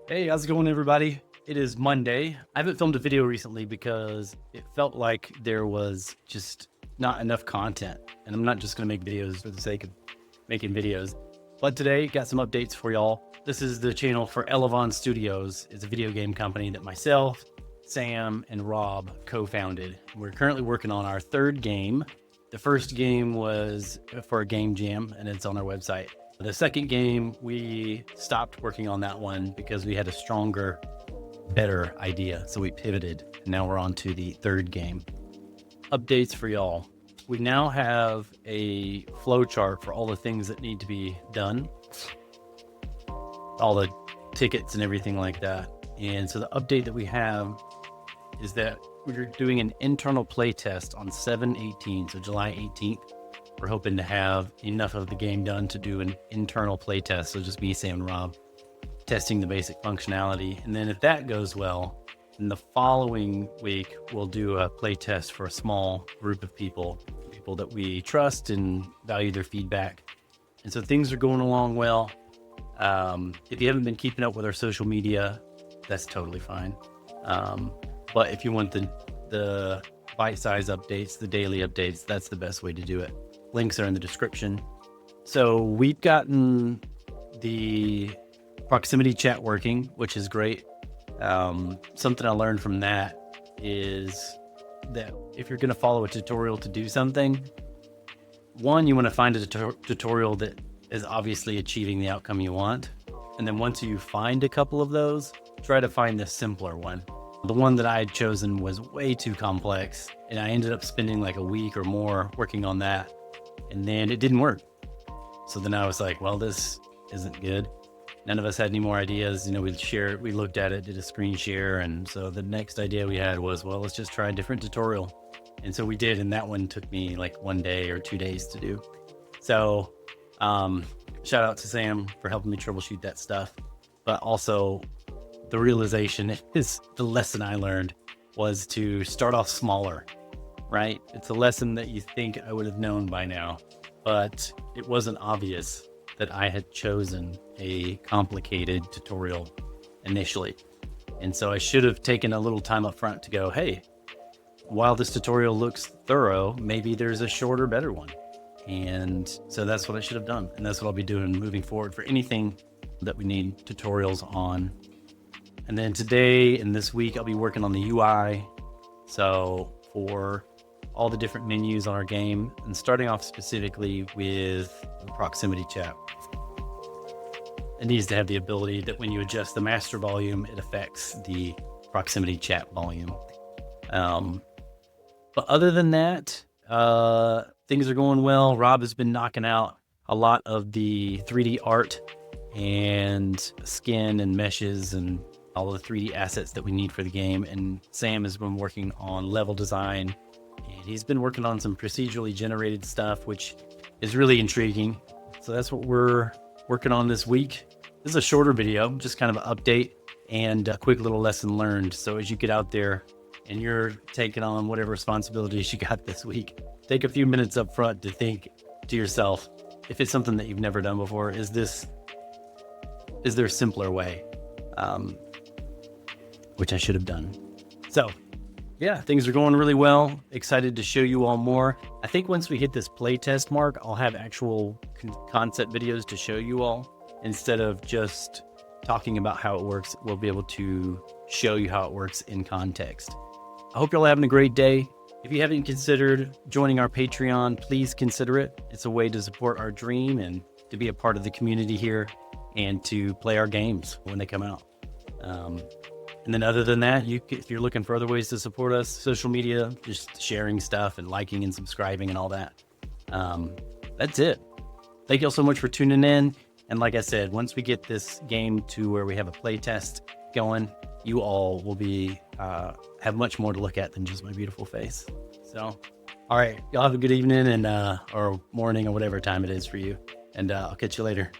Hey, how's it going, everybody? It is Monday. I haven't filmed a video recently because it felt like there was just not enough content. And I'm not just going to make videos for the sake of making videos. But today, got some updates for y'all. This is the channel for Elevon Studios. It's a video game company that myself, Sam, and Rob co-founded. We're currently working on our third game. The first game was for a game jam, and it's on our website. The second game, we stopped working on that one because we had a stronger, better idea. So we pivoted, and now we're on to the third game. Updates for y'all. We now have a flow chart for all the things that need to be done, all the tickets and everything like that. And so the update that we have is that we're doing an internal play test on 7/18, so July 18th. We're hoping to have enough of the game done to do an internal play test. So just me, Sam, and Rob testing the basic functionality. And then if that goes well, then the following week, we'll do a play test for a small group of people that we trust and value their feedback. And so things are going along well. If you haven't been keeping up with our social media, that's totally fine. But if you want the bite-size updates, the daily updates, that's the best way to do it. Links are in the description. So we've gotten the proximity chat working, which is great. Something I learned from that is that if you're going to follow a tutorial to do something, one, you want to find a tutorial that is obviously achieving the outcome you want. And then once you find a couple of those, try to find the simpler one. The one that I had chosen was way too complex, and I ended up spending like a week or more working on that. And then it didn't work. So then I was like, well, this isn't good. None of us had any more ideas. You know, we looked at it, did a screen share. And so the next idea we had was, well, let's just try a different tutorial. And so we did. And that one took me like 1 day or 2 days to do. So shout out to Sam for helping me troubleshoot that stuff. But also the realization is the lesson I learned was to start off smaller. Right? It's a lesson that you think I would have known by now, but it wasn't obvious that I had chosen a complicated tutorial initially. And so I should have taken a little time up front to go, hey, while this tutorial looks thorough, maybe there's a shorter, better one. And so that's what I should have done. And that's what I'll be doing moving forward for anything that we need tutorials on. And then today and this week, I'll be working on the UI. So for all the different menus on our game, and starting off specifically with proximity chat. It needs to have the ability that when you adjust the master volume, it affects the proximity chat volume. But other than that, things are going well. Rob has been knocking out a lot of the 3D art and skin and meshes and all of the 3D assets that we need for the game. And Sam has been working on level design. And he's been working on some procedurally generated stuff, which is really intriguing. So that's what we're working on this week. This is a shorter video, just kind of an update and a quick little lesson learned. So as you get out there and you're taking on whatever responsibilities you got this week, take a few minutes up front to think to yourself, if it's something that you've never done before, is there a simpler way? Which I should have done. So yeah, things are going really well. Excited to show you all more. I think once we hit this playtest mark, I'll have actual concept videos to show you all. Instead of just talking about how it works, we'll be able to show you how it works in context. I hope you're all having a great day. If you haven't considered joining our Patreon, please consider it. It's a way to support our dream and to be a part of the community here and to play our games when they come out. And then other than that, if you're looking for other ways to support us, social media, just sharing stuff and liking and subscribing and all that. That's it. Thank you all so much for tuning in. And like I said, once we get this game to where we have a play test going, you all will be have much more to look at than just my beautiful face. So, all right, y'all have a good evening and or morning or whatever time it is for you. And I'll catch you later.